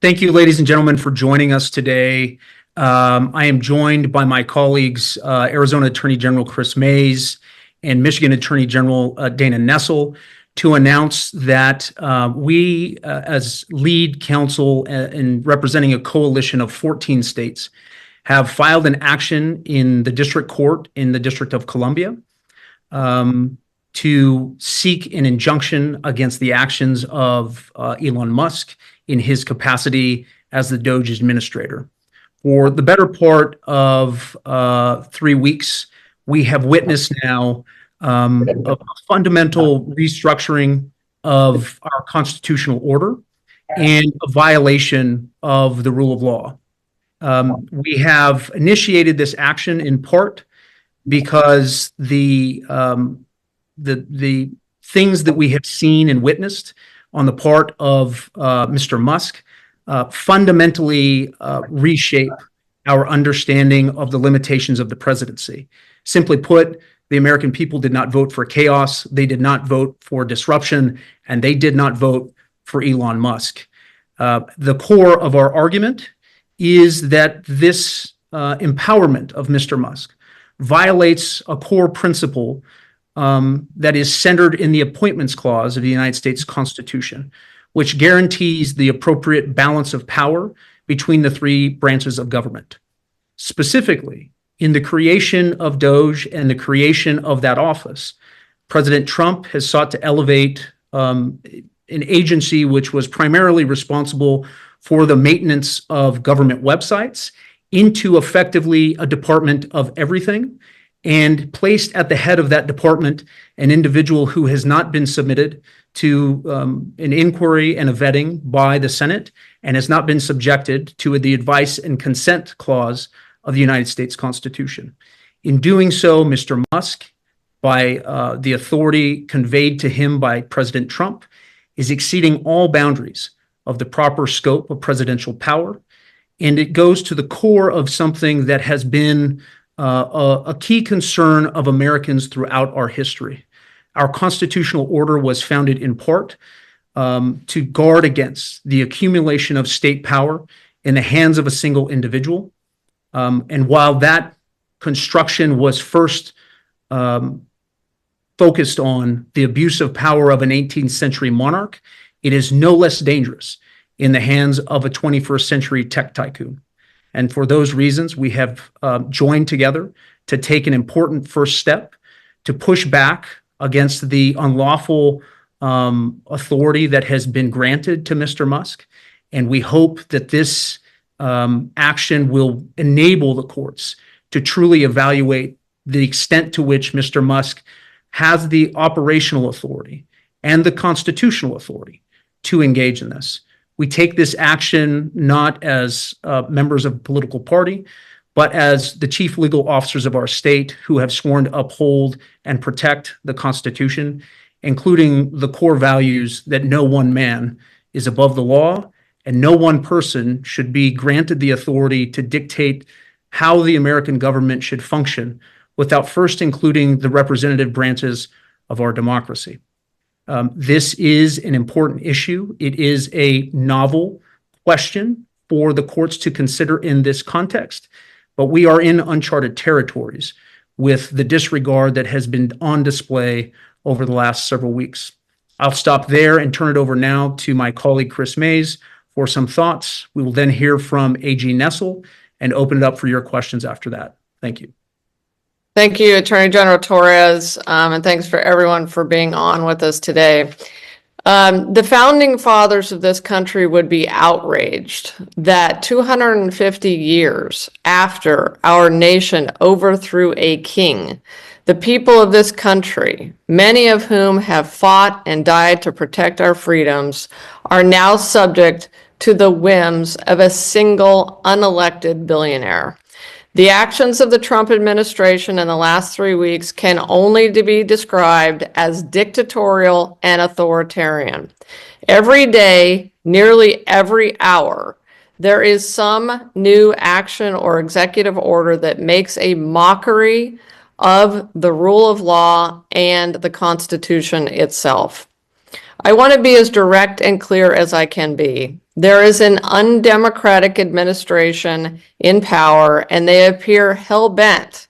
Thank you, ladies and gentlemen, for joining us today. I am joined by my colleagues, Arizona Attorney General Chris Mays and Michigan Attorney General Dana Nessel, to announce that we, as lead counsel in representing a coalition of 14 states, have filed an action in the district court in the District of Columbia to seek an injunction against the actions of Elon Musk in his capacity as the DOGE administrator. For the better part of 3 weeks, we have witnessed now a fundamental restructuring of our constitutional order and a violation of the rule of law. We have initiated this action in part because the things that we have seen and witnessed on the part of Mr. Musk fundamentally reshape our understanding of the limitations of the presidency. Simply put, the American people did not vote for chaos, they did not vote for disruption, and they did not vote for Elon Musk. The core of our argument is that this empowerment of Mr. Musk violates a core principle that is centered in the Appointments Clause of the United States Constitution, which guarantees the appropriate balance of power between the three branches of government. Specifically, in the creation of DOGE and the creation of that office, President Trump has sought to elevate an agency which was primarily responsible for the maintenance of government websites into effectively a department of everything, and placed at the head of that department an individual who has not been submitted to an inquiry and a vetting by the Senate and has not been subjected to the advice and consent clause of the United States Constitution. In doing so, Mr. Musk, by the authority conveyed to him by President Trump, is exceeding all boundaries of the proper scope of presidential power. And it goes to the core of something that has been a key concern of Americans throughout our history. Our constitutional order was founded in part to guard against the accumulation of state power in the hands of a single individual. And while that construction was first focused on the abuse of power of an 18th century monarch, it is no less dangerous in the hands of a 21st century tech tycoon. And for those reasons, we have joined together to take an important first step to push back against the unlawful authority that has been granted to Mr. Musk. And we hope that this action will enable the courts to truly evaluate the extent to which Mr. Musk has the operational authority and the constitutional authority to engage in this. We take this action not as members of a political party, but as the chief legal officers of our state who have sworn to uphold and protect the Constitution, including the core values that no one man is above the law and no one person should be granted the authority to dictate how the American government should function without first including the representative branches of our democracy. This is an important issue. It is a novel question for the courts to consider in this context, but we are in uncharted territories with the disregard that has been on display over the last several weeks. I'll stop there and turn it over now to my colleague Chris Mays for some thoughts. We will then hear from AG Nessel and open it up for your questions after that. Thank you. Thank you, Attorney General Torres, and thanks for everyone for being on with us today. The founding fathers of this country would be outraged that 250 years after our nation overthrew a king, the people of this country, many of whom have fought and died to protect our freedoms, are now subject to the whims of a single unelected billionaire. The actions of the Trump administration in the last 3 weeks can only be described as dictatorial and authoritarian. Every day, nearly every hour, there is some new action or executive order that makes a mockery of the rule of law and the Constitution itself. I want to be as direct and clear as I can be. There is an undemocratic administration in power, and they appear hell-bent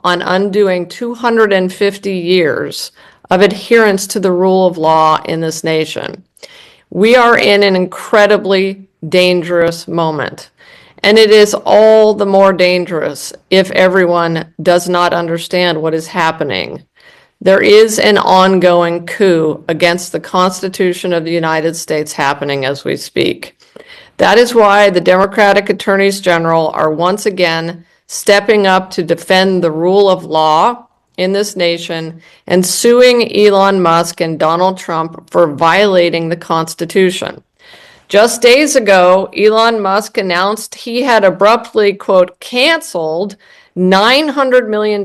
on undoing 250 years of adherence to the rule of law in this nation. We are in an incredibly dangerous moment, and it is all the more dangerous if everyone does not understand what is happening. There is an ongoing coup against the Constitution of the United States happening as we speak. That is why the Democratic Attorneys General are once again stepping up to defend the rule of law in this nation and suing Elon Musk and Donald Trump for violating the Constitution. Just days ago, Elon Musk announced he had abruptly, quote, canceled $900 million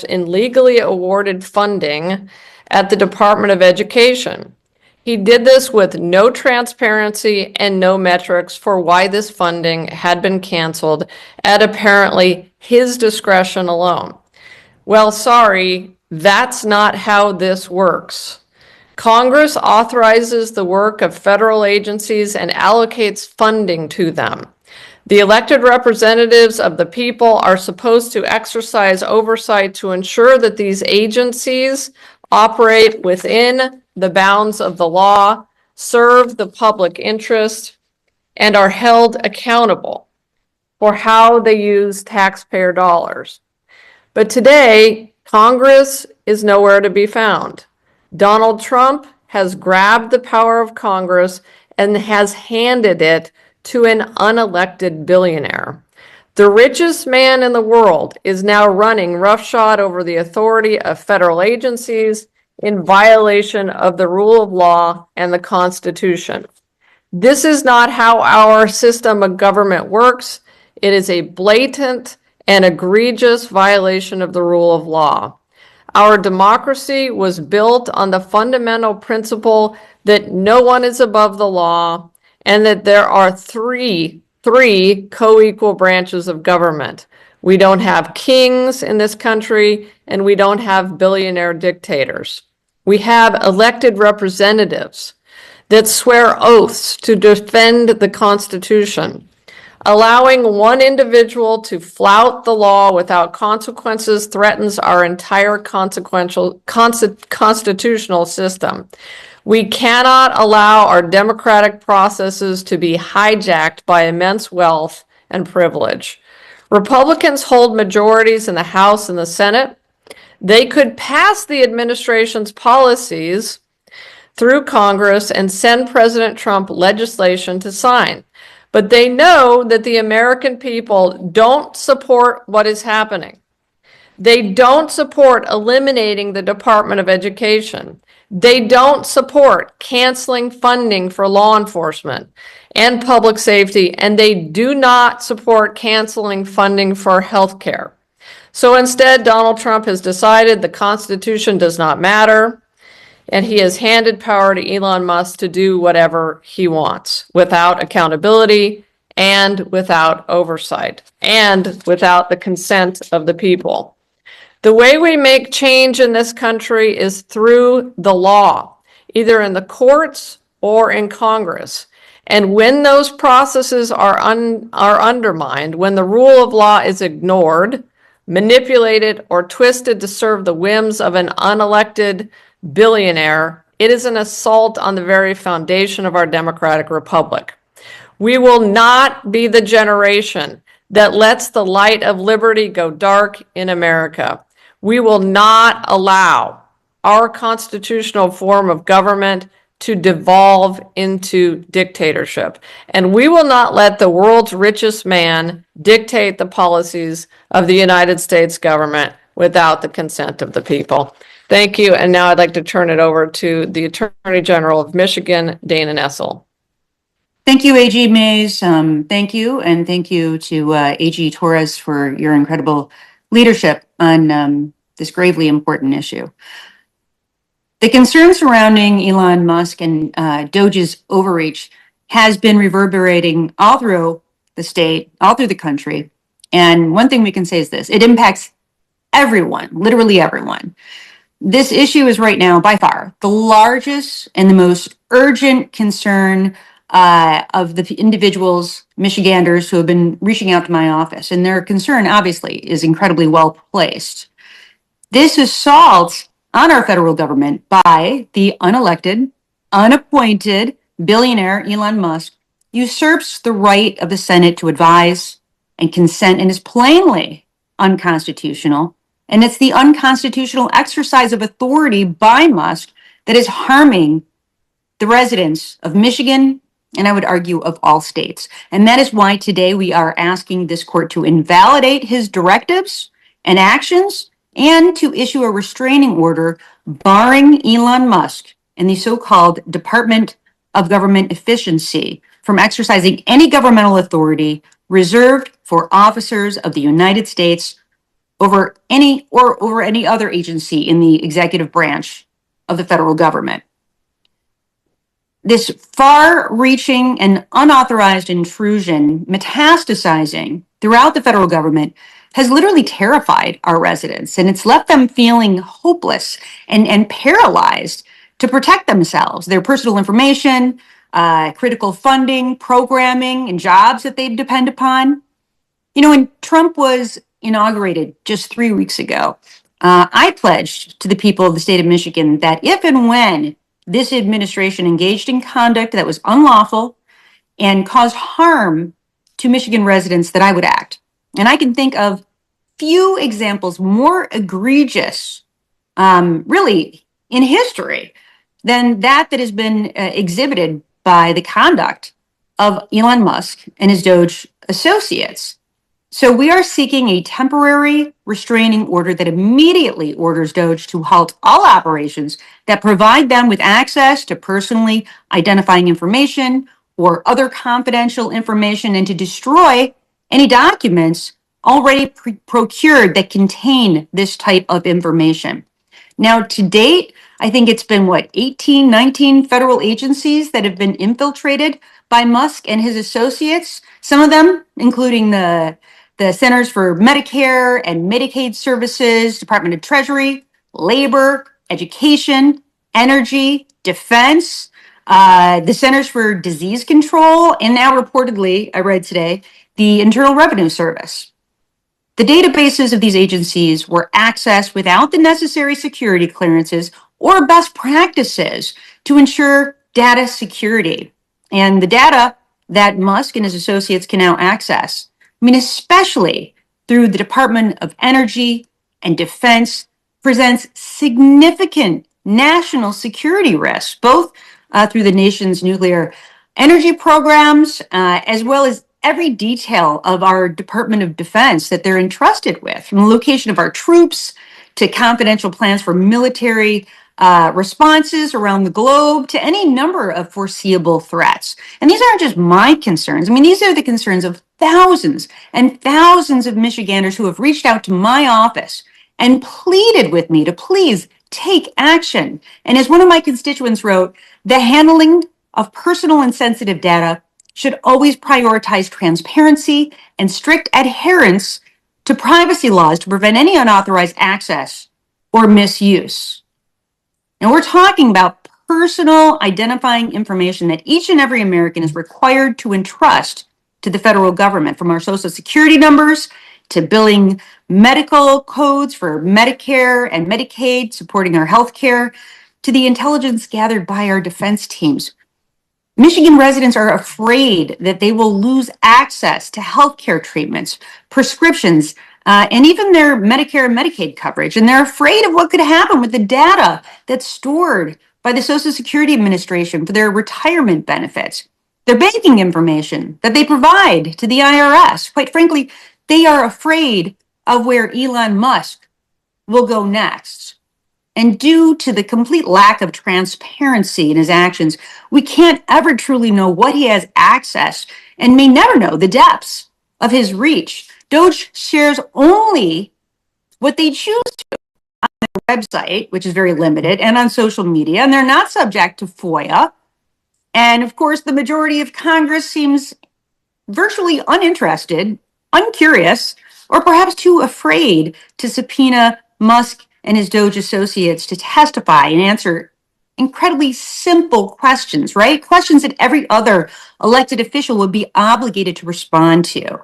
in legally awarded funding at the Department of Education. He did this with no transparency and no metrics for why this funding had been canceled at apparently his discretion alone. Well, sorry, that's not how this works. Congress authorizes the work of federal agencies and allocates funding to them. The elected representatives of the people are supposed to exercise oversight to ensure that these agencies operate within the bounds of the law, serve the public interest, and are held accountable for how they use taxpayer dollars. But today, Congress is nowhere to be found. Donald Trump has grabbed the power of Congress and has handed it to an unelected billionaire. The richest man in the world is now running roughshod over the authority of federal agencies in violation of the rule of law and the Constitution. This is not how our system of government works. It is a blatant and egregious violation of the rule of law. Our democracy was built on the fundamental principle that no one is above the law and that there are three co-equal branches of government. We don't have kings in this country, and we don't have billionaire dictators. We have elected representatives that swear oaths to defend the Constitution. Allowing one individual to flout the law without consequences threatens our entire constitutional system. We cannot allow our democratic processes to be hijacked by immense wealth and privilege. Republicans hold majorities in the House and the Senate. They could pass the administration's policies through Congress and send President Trump legislation to sign. But they know that the American people don't support what is happening. They don't support eliminating the Department of Education. They don't support canceling funding for law enforcement and public safety, and they do not support canceling funding for health care. So instead, Donald Trump has decided the Constitution does not matter, and he has handed power to Elon Musk to do whatever he wants without accountability and without oversight and without the consent of the people. The way we make change in this country is through the law, either in the courts or in Congress. And when those processes are undermined, when the rule of law is ignored, manipulated, or twisted to serve the whims of an unelected billionaire, it is an assault on the very foundation of our democratic republic. We will not be the generation that lets the light of liberty go dark in America. We will not allow our constitutional form of government to devolve into dictatorship. And we will not let the world's richest man dictate the policies of the United States government without the consent of the people. Thank you. And now I'd like to turn it over to the Attorney General of Michigan, Dana Nessel. Thank you, AG Mays. Thank you. And thank you to AG Torres for your incredible leadership on this gravely important issue. The concern surrounding Elon Musk and DOGE's overreach has been reverberating all through the state, all through the country. And one thing we can say is this: it impacts everyone, literally everyone. This issue is right now, by far, the largest and the most urgent concern of the individuals, Michiganders, who have been reaching out to my office, and their concern obviously is incredibly well placed. This assault on our federal government by the unelected, unappointed billionaire Elon Musk usurps the right of the Senate to advise and consent and is plainly unconstitutional. And it's the unconstitutional exercise of authority by Musk that is harming the residents of Michigan, and I would argue of all states. And that is why today we are asking this court to invalidate his directives and actions and to issue a restraining order barring Elon Musk and the so-called Department of Government Efficiency from exercising any governmental authority reserved for officers of the United States over any other agency in the executive branch of the federal government. This far-reaching and unauthorized intrusion metastasizing throughout the federal government has literally terrified our residents, and it's left them feeling hopeless and paralyzed to protect themselves, their personal information, critical funding, programming, and jobs that they depend upon. You know, when Trump was inaugurated just 3 weeks ago, I pledged to the people of the state of Michigan that if and when this administration engaged in conduct that was unlawful and caused harm to Michigan residents, that I would act. And I can think of few examples more egregious, really, in history than that has been exhibited by the conduct of Elon Musk and his DOGE associates. So we are seeking a temporary restraining order that immediately orders DOGE to halt all operations that provide them with access to personally identifying information or other confidential information, and to destroy any documents already procured that contain this type of information. Now, to date, I think it's been, 18, 19 federal agencies that have been infiltrated by Musk and his associates, some of them including the Centers for Medicare and Medicaid Services, Department of Treasury, Labor, Education, Energy, Defense, the Centers for Disease Control, and now reportedly, I read today, the Internal Revenue Service. The databases of these agencies were accessed without the necessary security clearances or best practices to ensure data security. And the data that Musk and his associates can now access, I mean, especially through the Department of Energy and Defense, presents significant national security risks, both through the nation's nuclear energy programs, as well as every detail of our Department of Defense that they're entrusted with, from the location of our troops to confidential plans for military responses around the globe to any number of foreseeable threats. And these aren't just my concerns. I mean, these are the concerns of thousands and thousands of Michiganders who have reached out to my office and pleaded with me to please take action. And as one of my constituents wrote, the handling of personal and sensitive data should always prioritize transparency and strict adherence to privacy laws to prevent any unauthorized access or misuse. And we're talking about personal identifying information that each and every American is required to entrust to the federal government, from our social security numbers to billing medical codes for Medicare and Medicaid, supporting our health care, to the intelligence gathered by our defense teams. Michigan residents are afraid that they will lose access to healthcare treatments, prescriptions, and even their Medicare and Medicaid coverage. And they're afraid of what could happen with the data that's stored by the Social Security Administration for their retirement benefits, their banking information that they provide to the IRS. Quite frankly, they are afraid of where Elon Musk will go next. And due to the complete lack of transparency in his actions, we can't ever truly know what he has accessed and may never know the depths of his reach. DOGE shares only what they choose to on their website, which is very limited, and on social media, and they're not subject to FOIA. And of course, the majority of Congress seems virtually uninterested, uncurious, or perhaps too afraid to subpoena Musk and his DOGE associates to testify and answer incredibly simple questions, right? Questions that every other elected official would be obligated to respond to.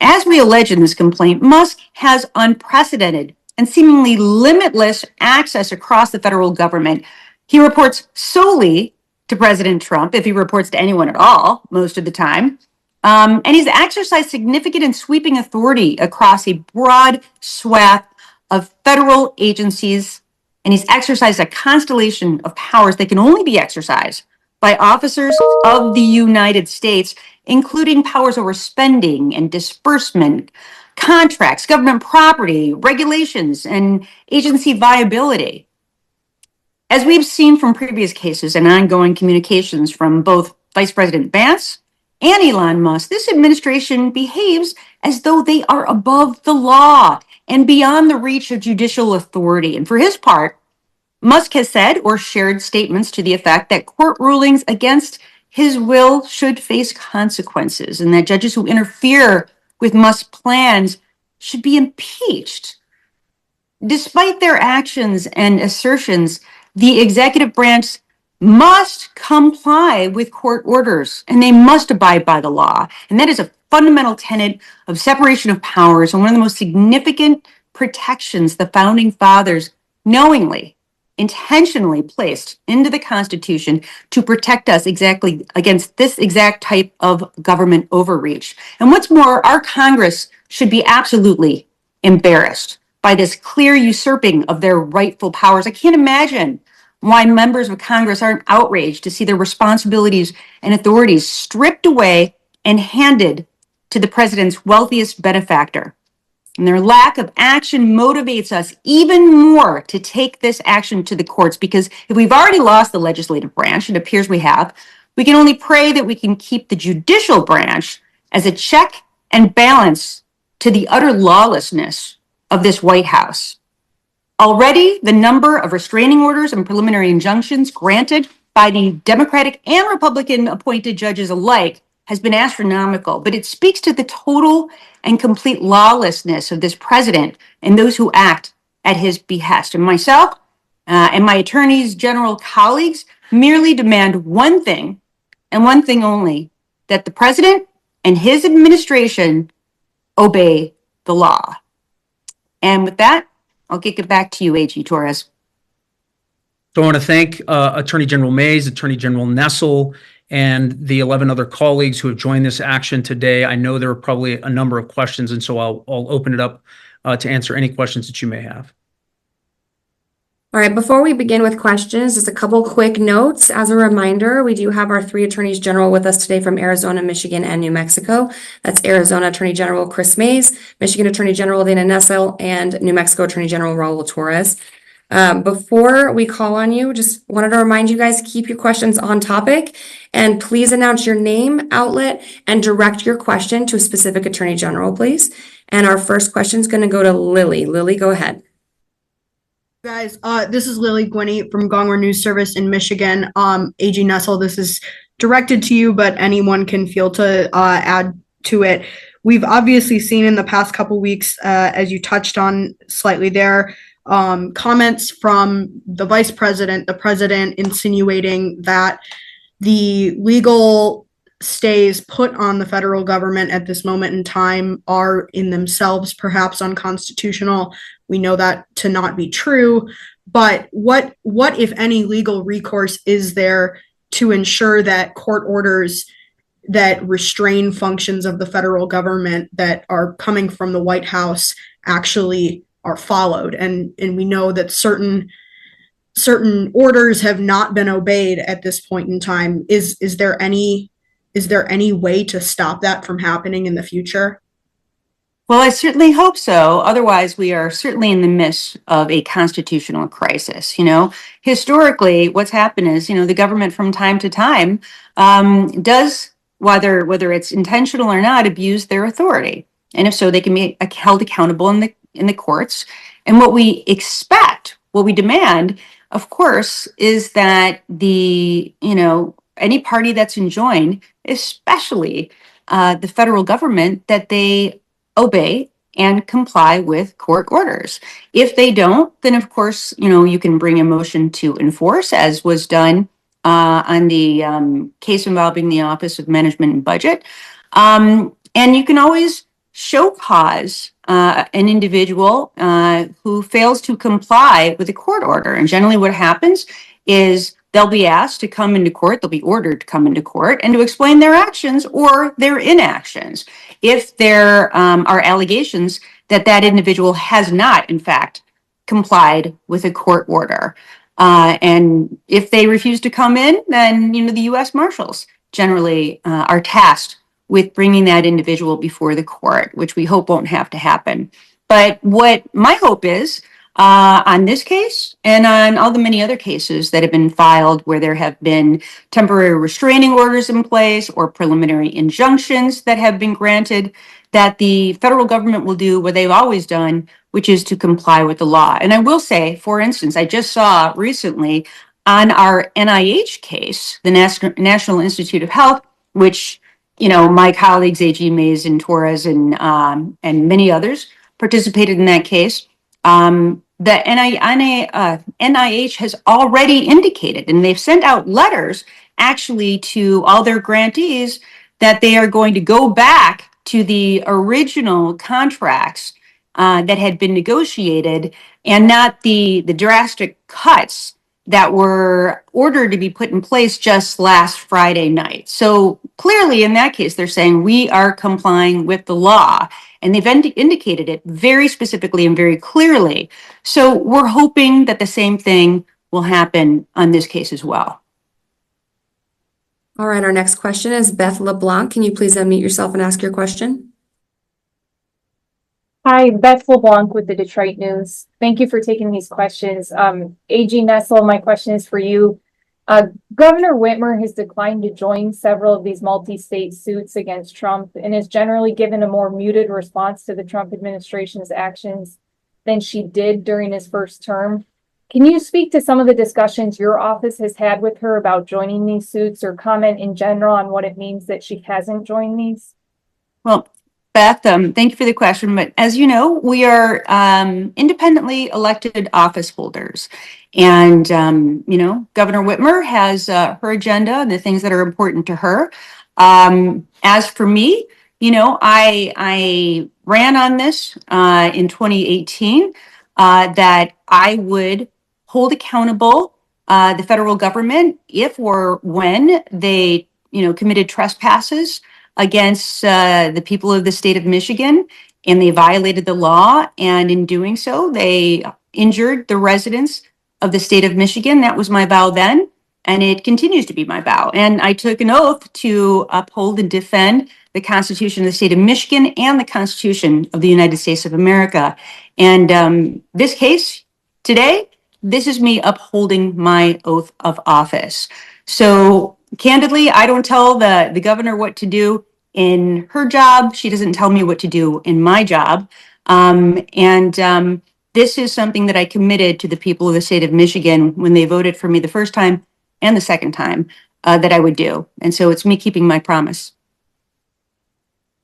As we allege in this complaint, Musk has unprecedented and seemingly limitless access across the federal government. He reports solely to President Trump, if he reports to anyone at all, most of the time. And he's exercised significant and sweeping authority across a broad swath of federal agencies, and he's exercised a constellation of powers that can only be exercised by officers of the United States, including powers over spending and disbursement, contracts, government property, regulations, and agency viability. As we've seen from previous cases and ongoing communications from both Vice President Vance and Elon Musk, this administration behaves as though they are above the law and beyond the reach of judicial authority. And for his part, Musk has said or shared statements to the effect that court rulings against his will should face consequences and that judges who interfere with Musk's plans should be impeached. Despite their actions and assertions, the executive branch must comply with court orders and they must abide by the law. And that is a fundamental tenet of separation of powers and one of the most significant protections the founding fathers knowingly, intentionally placed into the Constitution to protect us exactly against this exact type of government overreach. And what's more, our Congress should be absolutely embarrassed by this clear usurping of their rightful powers. I can't imagine why members of Congress aren't outraged to see their responsibilities and authorities stripped away and handed to the president's wealthiest benefactor. And their lack of action motivates us even more to take this action to the courts, because if we've already lost the legislative branch, it appears we have, we can only pray that we can keep the judicial branch as a check and balance to the utter lawlessness of this White House. Already, the number of restraining orders and preliminary injunctions granted by the Democratic and Republican appointed judges alike has been astronomical, but it speaks to the total and complete lawlessness of this president and those who act at his behest. And myself and my attorneys general colleagues merely demand one thing and one thing only, that the president and his administration obey the law. And with that, I'll kick it back to you, A.G. Torres. So I want to thank Attorney General Mays, Attorney General Nessel, and the 11 other colleagues who have joined this action today. I know there are probably a number of questions, and so I'll open it up to answer any questions that you may have. All right, before we begin with questions, just a couple quick notes. As a reminder, we do have our 3 attorneys general with us today from Arizona, Michigan, and New Mexico. That's Arizona Attorney General Chris Mays, Michigan Attorney General Dana Nessel, and New Mexico Attorney General Raul Torres. Before we call on you, just wanted to remind you guys, keep your questions on topic, and please announce your name, outlet, and direct your question to a specific attorney general, please. And our first question is going to go to Lily. Lily, go ahead. Guys, this is Lily Gwinney from Gongwer News Service in Michigan. AG Nessel, this is directed to you, but anyone can feel to add to it. We've obviously seen in the past couple weeks, as you touched on slightly there, comments from the vice president, the president, insinuating that the legal stays put on the federal government at this moment in time are in themselves perhaps unconstitutional. We know that to not be true, but what if any legal recourse is there to ensure that court orders that restrain functions of the federal government that are coming from the White House actually are followed? And we know that certain orders have not been obeyed at this point in time. Is there any way to stop that from happening in the future? Well, I certainly hope so. Otherwise, we are certainly in the midst of a constitutional crisis. Historically, what's happened is, the government from time to time does, whether it's intentional or not, abuse their authority. And if so, they can be held accountable in the courts. And what we expect, what we demand, of course, is that any party that's enjoined, especially the federal government, that they obey and comply with court orders. If they don't, then of course, you can bring a motion to enforce, as was done on the case involving the Office of Management and Budget. And you can always show cause an individual who fails to comply with a court order. And generally what happens is they'll be asked to come into court, they'll be ordered to come into court and to explain their actions or their inactions. If there are allegations that that individual has not, in fact, complied with a court order. And if they refuse to come in, then, the U.S. Marshals generally are tasked with bringing that individual before the court, which we hope won't have to happen. But what my hope is on this case and on all the many other cases that have been filed where there have been temporary restraining orders in place or preliminary injunctions that have been granted, that the federal government will do what they've always done, which is to comply with the law. And I will say, for instance, I just saw recently on our NIH case, the National Institute of Health, which my colleagues, A.G. Mays and Torres and many others participated in that case. The NIH has already indicated, and they've sent out letters actually to all their grantees, that they are going to go back to the original contracts that had been negotiated and not the drastic cuts that were ordered to be put in place just last Friday night. So clearly in that case, they're saying we are complying with the law, and they've indicated it very specifically and very clearly. So we're hoping that the same thing will happen on this case as well. All right, our next question is Beth LeBlanc. Can you please unmute yourself and ask your question? Hi, Beth LeBlanc with the Detroit News. Thank you for taking these questions. AG Nessel, my question is for you. Governor Whitmer has declined to join several of these multi-state suits against Trump and has generally given a more muted response to the Trump administration's actions than she did during his first term. Can you speak to some of the discussions your office has had with her about joining these suits, or comment in general on what it means that she hasn't joined these? Well, Beth, thank you for the question. But as you know, we are independently elected office holders. And, Governor Whitmer has her agenda and the things that are important to her. As for me, I ran on this in 2018 that I would hold accountable the federal government if or when they, committed trespasses against the people of the state of Michigan, and they violated the law. And in doing so, they injured the residents of the state of Michigan. That was my vow then, and it continues to be my vow. And I took an oath to uphold and defend the Constitution of the state of Michigan and the Constitution of the United States of America. And this case today, this is me upholding my oath of office. So candidly, I don't tell the governor what to do in her job. She doesn't tell me what to do in my job. This is something that I committed to the people of the state of Michigan when they voted for me the first time and the second time that I would do. And so it's me keeping my promise.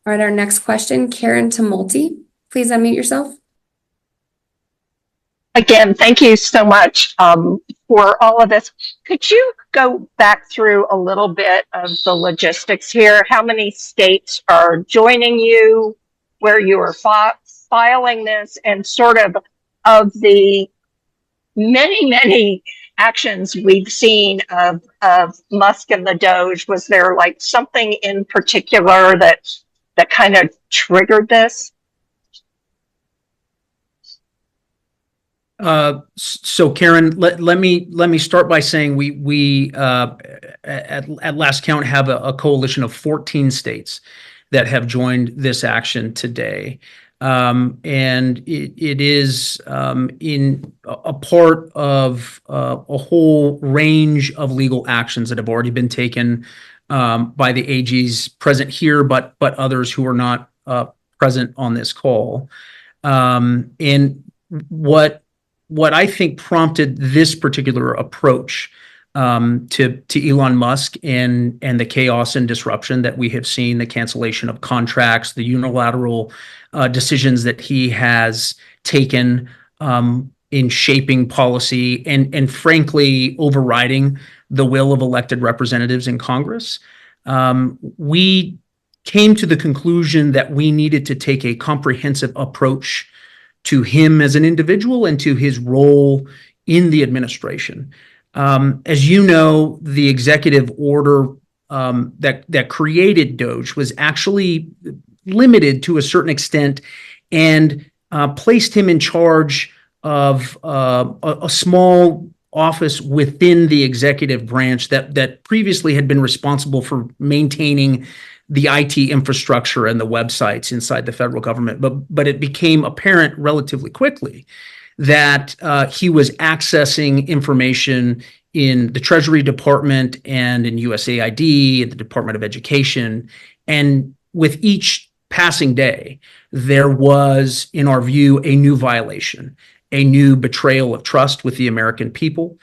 All right, our next question, Karen Tumulty. Please unmute yourself. Again, thank you so much for all of this. Could you go back through a little bit of the logistics here? How many states are joining you, where you are filing this, and sort of the many actions we've seen of Musk and the DOGE? Was there like something in particular that kind of triggered this? So Karen, let me start by saying we at last count have a coalition of 14 states that have joined this action today. And it is in a part of a whole range of legal actions that have already been taken by the AGs present here, but others who are not present on this call. And what I think prompted this particular approach to Elon Musk and the chaos and disruption that we have seen, the cancellation of contracts, the unilateral decisions that he has taken in shaping policy and frankly overriding the will of elected representatives in Congress. We came to the conclusion that we needed to take a comprehensive approach to him as an individual and to his role in the administration. As you know, the executive order that created DOGE was actually limited to a certain extent and placed him in charge of a small office within the executive branch that previously had been responsible for maintaining the IT infrastructure and the websites inside the federal government. But it became apparent relatively quickly that he was accessing information in the Treasury Department and in USAID, and the Department of Education. And with each passing day, there was, in our view, a new violation, a new betrayal of trust with the American people,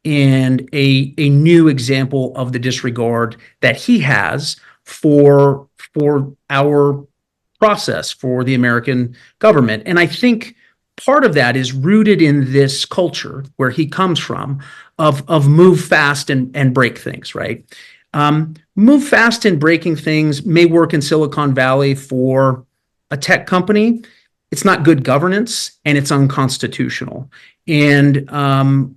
and a new example of the disregard that he has for our process, for the American government. And I think part of that is rooted in this culture where he comes from of move fast and break things, right? Move fast and breaking things may work in Silicon Valley for a tech company. It's not good governance and it's unconstitutional. And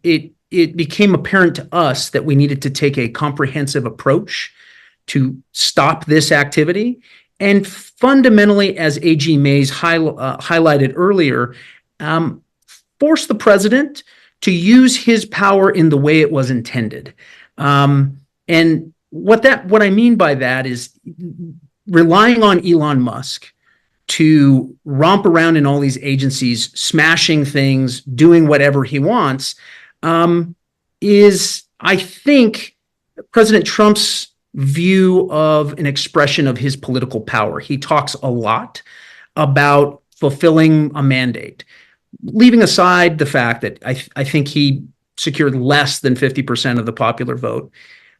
it became apparent to us that we needed to take a comprehensive approach to stop this activity. And fundamentally, as AG Mays highlighted earlier, force the president to use his power in the way it was intended. And what I mean by that is relying on Elon Musk to romp around in all these agencies, smashing things, doing whatever he wants, is, I think, President Trump's view of an expression of his political power. He talks a lot about fulfilling a mandate, leaving aside the fact that I think he secured less than 50% of the popular vote.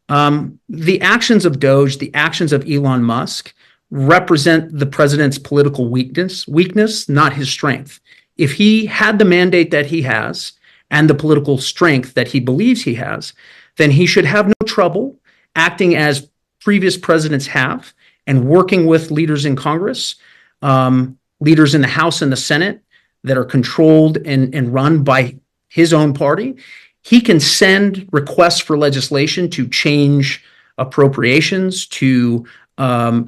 The actions of DOGE, the actions of Elon Musk, represent the president's political weakness, not his strength. If he had the mandate that he has and the political strength that he believes he has, then he should have no trouble acting as previous presidents have and working with leaders in Congress, leaders in the House and the Senate that are controlled and run by his own party. He can send requests for legislation to change appropriations, to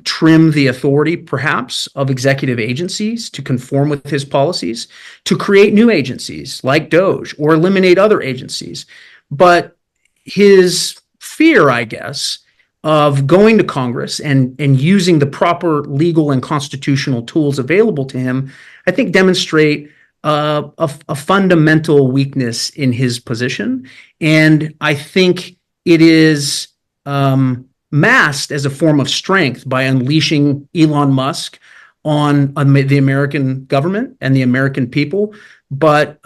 trim the authority, perhaps, of executive agencies to conform with his policies, to create new agencies like DOGE or eliminate other agencies. But his fear, I guess, of going to Congress and using the proper legal and constitutional tools available to him, I think demonstrate a fundamental weakness in his position. And I think it is masked as a form of strength by unleashing Elon Musk on the American government and the American people. But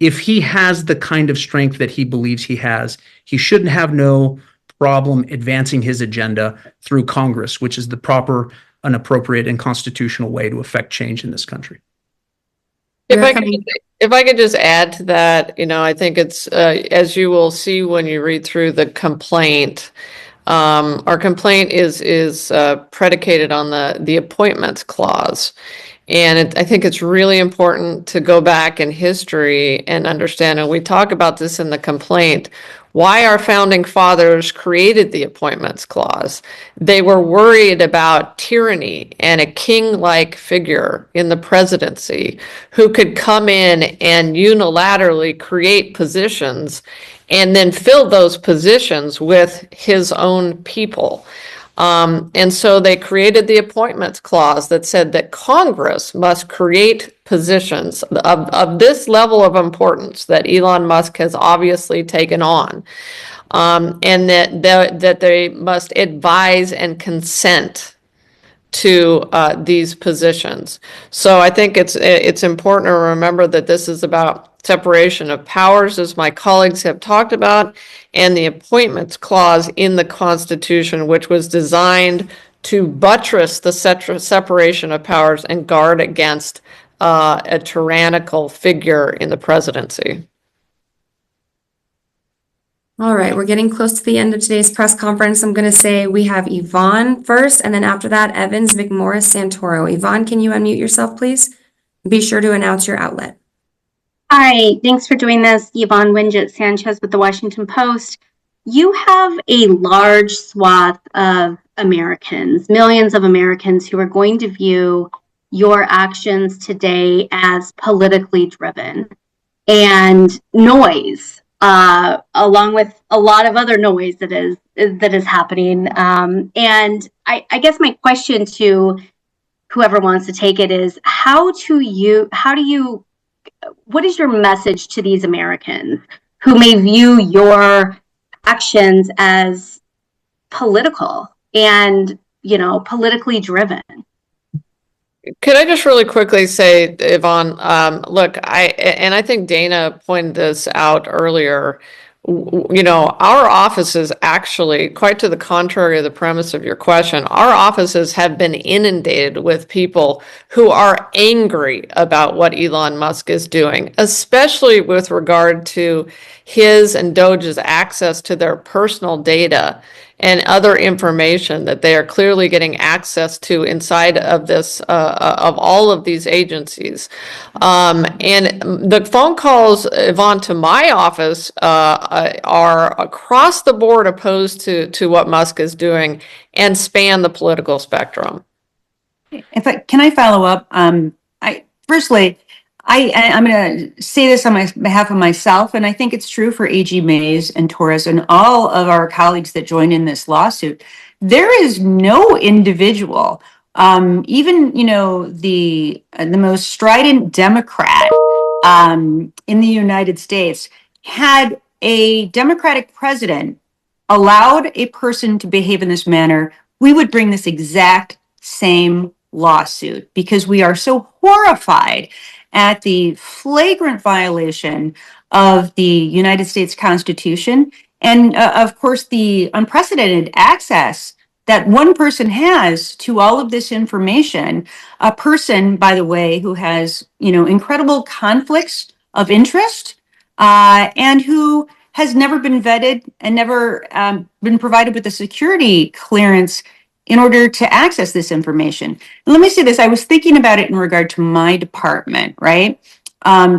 if he has the kind of strength that he believes he has, he shouldn't have no problem advancing his agenda through Congress, which is the proper, an appropriate, and constitutional way to affect change in this country. If I could just add to that, I think it's, as you will see when you read through the complaint, our complaint is predicated on the appointments clause. And I think it's really important to go back in history and understand, and we talk about this in the complaint, why our founding fathers created the appointments clause. They were worried about tyranny and a king-like figure in the presidency who could come in and unilaterally create positions and then fill those positions with his own people. And so they created the appointments clause that said that Congress must create positions of this level of importance that Elon Musk has obviously taken on, and that they must advise and consent to these positions. So I think it's important to remember that this is about separation of powers, as my colleagues have talked about, and the appointments clause in the Constitution, which was designed to buttress the separation of powers and guard against a tyrannical figure in the presidency. All right, we're getting close to the end of today's press conference. I'm going to say we have Yvonne first, and then after that, Evans, McMorris, Santoro. Yvonne, can you unmute yourself, please? Be sure to announce your outlet. Hi, thanks for doing this. Yvonne Winget Sanchez with the Washington Post. You have a large swath of Americans, millions of Americans who are going to view your actions today as politically driven and noise, along with a lot of other noise that is happening. And I guess my question to whoever wants to take it is, what is your message to these Americans who may view your actions as political and, politically driven? Could I just really quickly say, Yvonne, look, I think Dana pointed this out earlier. Our offices actually, quite to the contrary of the premise of your question, our offices have been inundated with people who are angry about what Elon Musk is doing, especially with regard to his and DOGE's access to their personal data and other information that they are clearly getting access to inside of this, of all of these agencies. And the phone calls, Yvonne, to my office are across the board opposed to what Musk is doing and span the political spectrum. Can I follow up? Firstly, I'm going to say this on behalf of myself, and I think it's true for AG Mays and Torres and all of our colleagues that joined in this lawsuit. There is no individual, even the most strident Democrat in the United States, had a Democratic president allowed a person to behave in this manner, we would bring this exact same lawsuit because we are so horrified at the flagrant violation of the United States Constitution and, of course, the unprecedented access that one person has to all of this information, a person, by the way, who has, incredible conflicts of interest and who has never been vetted and never been provided with a security clearance in order to access this information. Let me say this, I was thinking about it in regard to my department, right?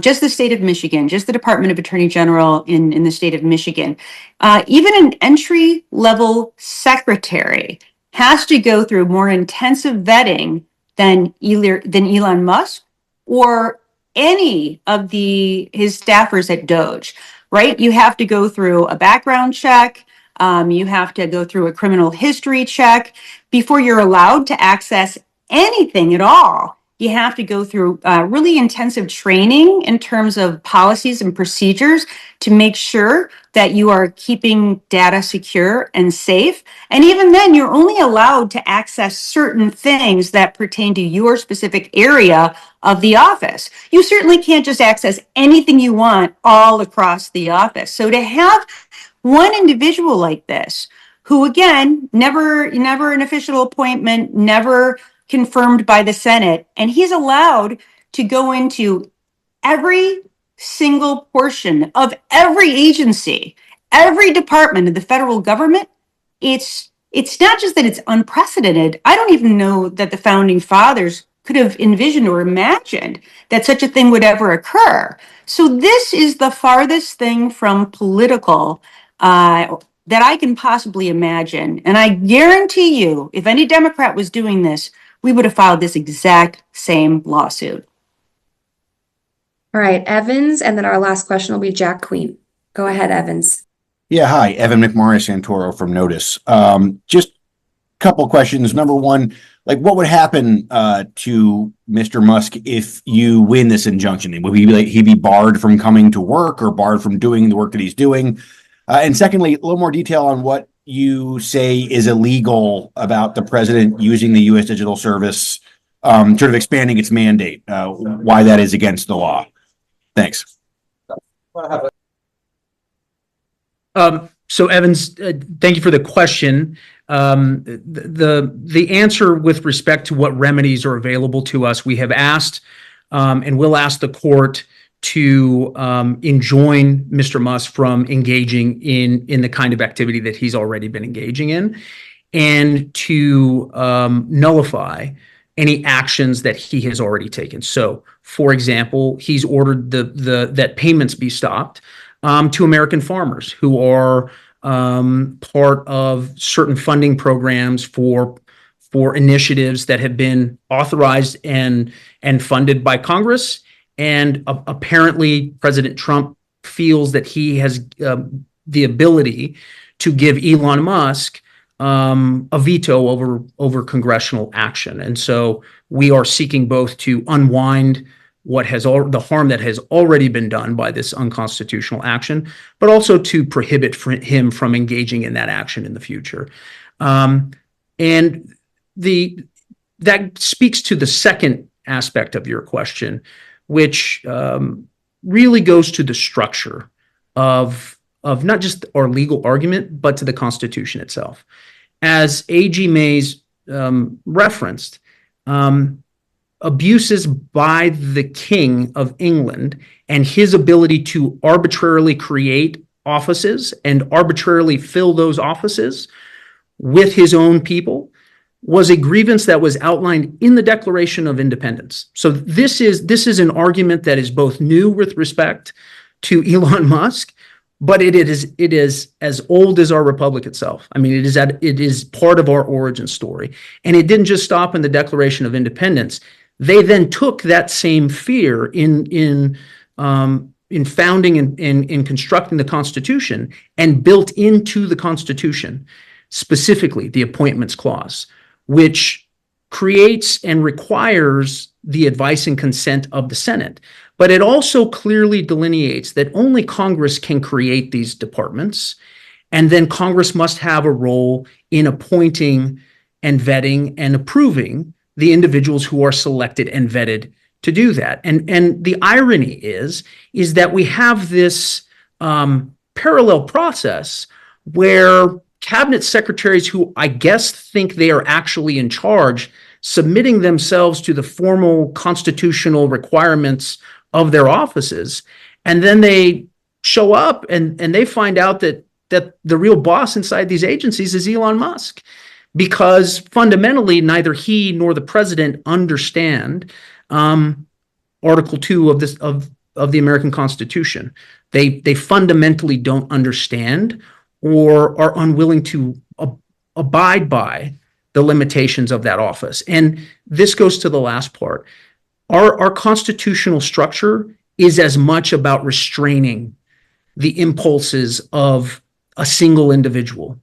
Just the state of Michigan, just the Department of Attorney General in the state of Michigan. Even an entry-level secretary has to go through more intensive vetting than Elon Musk or any of his staffers at DOGE, right? You have to go through a background check. You have to go through a criminal history check before you're allowed to access anything at all. You have to go through really intensive training in terms of policies and procedures to make sure that you are keeping data secure and safe. And even then, you're only allowed to access certain things that pertain to your specific area of the office. You certainly can't just access anything you want all across the office. So to have one individual like this, who again, never an official appointment, never confirmed by the Senate, and he's allowed to go into every single portion of every agency, every department of the federal government, it's not just that it's unprecedented. I don't even know that the founding fathers could have envisioned or imagined that such a thing would ever occur. So this is the farthest thing from political that I can possibly imagine. And I guarantee you, if any Democrat was doing this, we would have filed this exact same lawsuit. All right, Evans, and then our last question will be Jack Queen. Go ahead, Evans. Yeah, hi, Evan McMorris Santoro from Notice. Just a couple questions. Number one, what would happen to Mr. Musk if you win this injunction? Would he be barred from coming to work or barred from doing the work that he's doing? And secondly, a little more detail on what you say is illegal about the president using the U.S. Digital Service, sort of expanding its mandate, why that is against the law. Thanks. So Evans, thank you for the question. The answer with respect to what remedies are available to us, we have asked, and will ask the court to enjoin Mr. Musk from engaging in the kind of activity that he's already been engaging in, and to nullify any actions that he has already taken. So, for example, he's ordered that payments be stopped to American farmers who are part of certain funding programs for initiatives that have been authorized and funded by Congress. And apparently, President Trump feels that he has the ability to give Elon Musk a veto over congressional action. And so we are seeking both to unwind the harm that has already been done by this unconstitutional action, but also to prohibit him from engaging in that action in the future. And that speaks to the second aspect of your question, which really goes to the structure of not just our legal argument, but to the Constitution itself. As A.G. Mays referenced, abuses by the King of England and his ability to arbitrarily create offices and arbitrarily fill those offices with his own people was a grievance that was outlined in the Declaration of Independence. So this is an argument that is both new with respect to Elon Musk, but it is as old as our republic itself. I mean, it is part of our origin story, and it didn't just stop in the Declaration of Independence. They then took that same fear in founding and in constructing the Constitution and built into the Constitution, specifically the Appointments Clause, which creates and requires the advice and consent of the Senate. But it also clearly delineates that only Congress can create these departments, and then Congress must have a role in appointing and vetting and approving the individuals who are selected and vetted to do that. And the irony is that we have this parallel process where cabinet secretaries who I guess think they are actually in charge, submitting themselves to the formal constitutional requirements of their offices, and then they show up and they find out that the real boss inside these agencies is Elon Musk, because fundamentally neither he nor the president understand Article 2 of the American Constitution. They fundamentally don't understand or are unwilling to abide by the limitations of that office. And this goes to the last part. Our constitutional structure is as much about restraining the impulses of a single individual,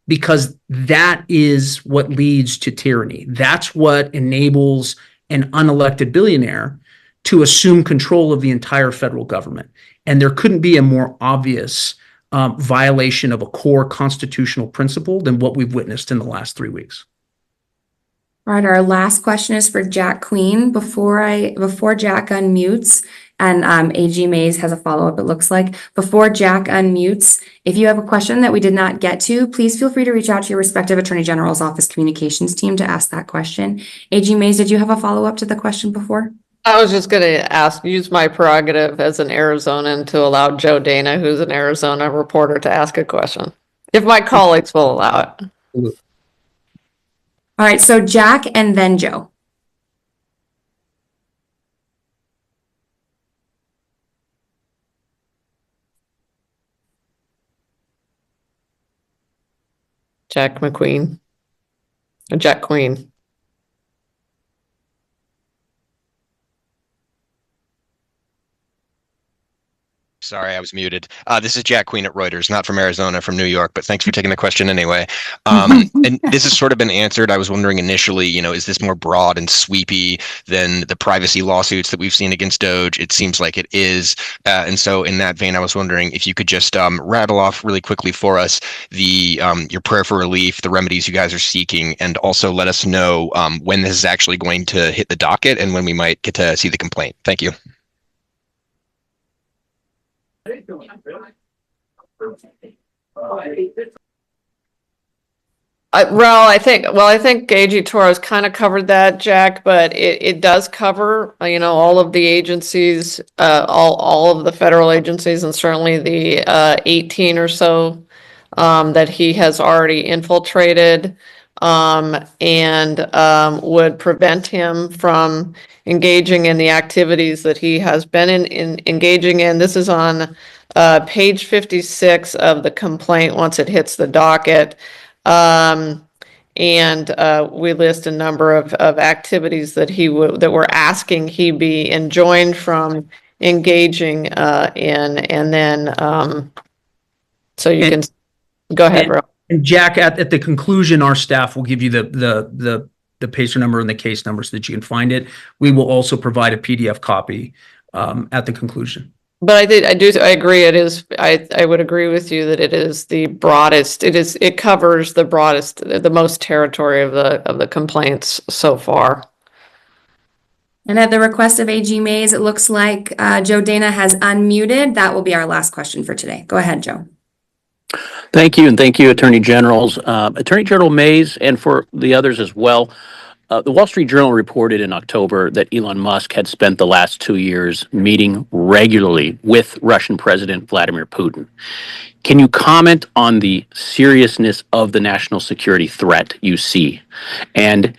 because that is what leads to tyranny. That's what enables an unelected billionaire to assume control of the entire federal government. And there couldn't be a more obvious violation of a core constitutional principle than what we've witnessed in the last 3 weeks. All right, our last question is for Jack Queen. Before Jack unmutes, and AG Mays has a follow-up, it looks like. Before Jack unmutes, if you have a question that we did not get to, please feel free to reach out to your respective Attorney General's office communications team to ask that question. AG Mays, did you have a follow-up to the question before? I was just going to use my prerogative as an Arizonan to allow Joe Dana, who's an Arizona reporter, to ask a question, if my colleagues will allow it. All right, so Jack and then Joe. Jack McQueen. Jack Queen. Sorry, I was muted. This is Jack Queen at Reuters, not from Arizona, from New York, but thanks for taking the question anyway. And this has sort of been answered. I was wondering initially, is this more broad and sweepy than the privacy lawsuits that we've seen against DOGE? It seems like it is. And so in that vein, I was wondering if you could just rattle off really quickly for us your prayer for relief, the remedies you guys are seeking, and also let us know when this is actually going to hit the docket and when we might get to see the complaint. Thank you. I think AG Torres kind of covered that, Jack, but it does cover, all of the agencies, all of the federal agencies, and certainly the 18 or so that he has already infiltrated, and would prevent him from engaging in the activities that he has been engaging in. This is on page 56 of the complaint once it hits the docket. And we list a number of activities that that we're asking he be enjoined from engaging in, and then so you can go ahead, Ro. And Jack, at the conclusion, our staff will give you the PACER number and the case number so that you can find it. We will also provide a PDF copy at the conclusion. But I agree. It is. I would agree with you that it is the broadest. It covers the broadest, the most territory of the complaints so far. And at the request of AG Mays, it looks like Joe Dana has unmuted. That will be our last question for today. Go ahead, Joe. Thank you, and thank you, Attorney Generals. Attorney General Mays, and for the others as well. The Wall Street Journal reported in October that Elon Musk had spent the last 2 years meeting regularly with Russian President Vladimir Putin. Can you comment on the seriousness of the national security threat you see? And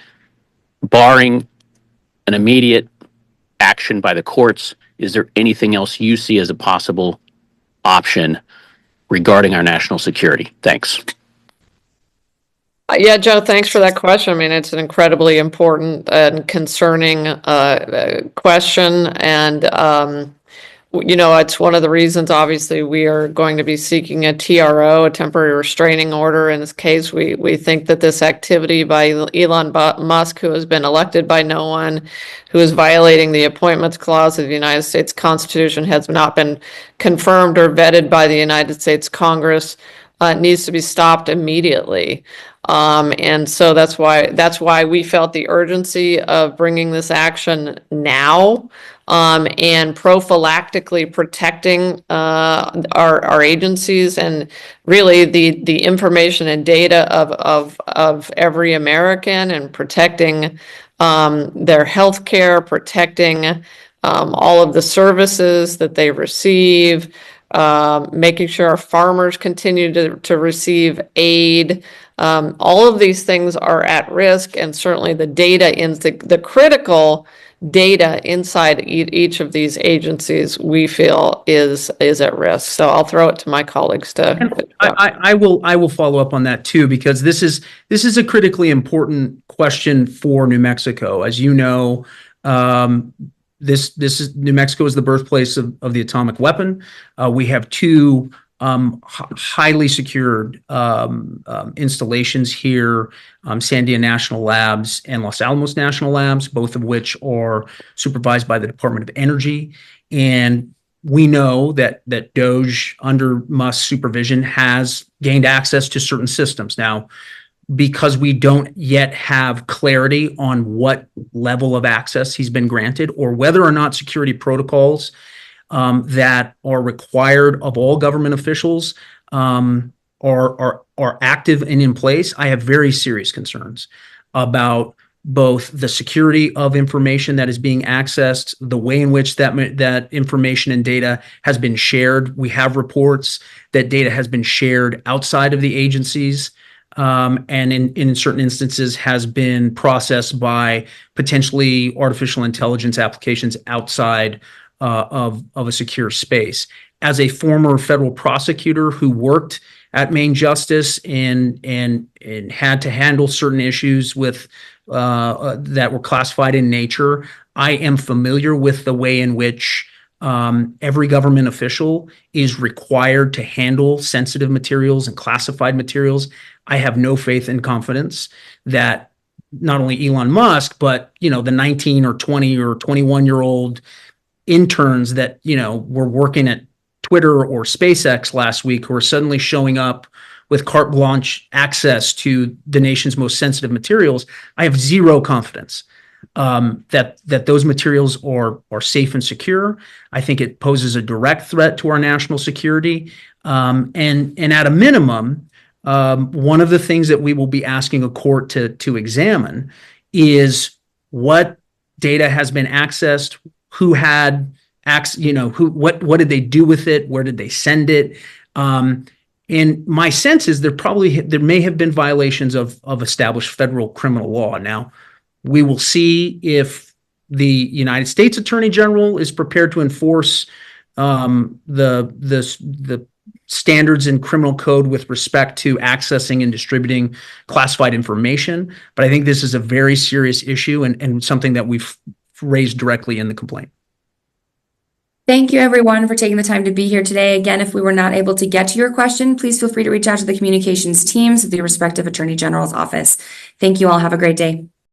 barring an immediate action by the courts, is there anything else you see as a possible option regarding our national security? Thanks. Yeah, Joe, thanks for that question. I mean, it's an incredibly important and concerning question. And, it's one of the reasons, obviously, we are going to be seeking a TRO, a temporary restraining order. In this case, we think that this activity by Elon Musk, who has been elected by no one, who is violating the appointments clause of the United States Constitution, has not been confirmed or vetted by the United States Congress, needs to be stopped immediately. And so that's why we felt the urgency of bringing this action now, and prophylactically protecting our agencies and really the information and data of every American, and protecting their health care, protecting all of the services that they receive, making sure our farmers continue to receive aid. All of these things are at risk, and certainly the data in the critical data inside each of these agencies we feel is at risk. So I'll throw it to my colleagues to. I will follow up on that too, because this is a critically important question for New Mexico. As you know, this is New Mexico is the birthplace of the atomic weapon. We have two highly secured installations here, Sandia National Labs and Los Alamos National Labs, both of which are supervised by the Department of Energy. And we know that DOGE, under Musk's supervision, has gained access to certain systems. Now, because we don't yet have clarity on what level of access he's been granted, or whether or not security protocols that are required of all government officials are active and in place, I have very serious concerns about both the security of information that is being accessed, the way in which that information and data has been shared. We have reports that data has been shared outside of the agencies, and in certain instances has been processed by potentially artificial intelligence applications outside of a secure space. As a former federal prosecutor who worked at Maine Justice and had to handle certain issues with that were classified in nature, I am familiar with the way in which every government official is required to handle sensitive materials and classified materials. I have no faith and confidence that not only Elon Musk, but the 19 or 20 or 21-year-old interns that were working at Twitter or SpaceX last week, who are suddenly showing up with carte blanche access to the nation's most sensitive materials. I have zero confidence that those materials are safe and secure. I think it poses a direct threat to our national security. And at a minimum, one of the things that we will be asking a court to examine is what data has been accessed, who had what did they do with it, where did they send it. And my sense is there may have been violations of established federal criminal law. Now, we will see if the United States Attorney General is prepared to enforce the standards in criminal code with respect to accessing and distributing classified information. But I think this is a very serious issue and something that we've raised directly in the complaint. Thank you, everyone, for taking the time to be here today. Again, if we were not able to get to your question, please feel free to reach out to the communications teams of the respective Attorney General's office. Thank you all. Have a great day.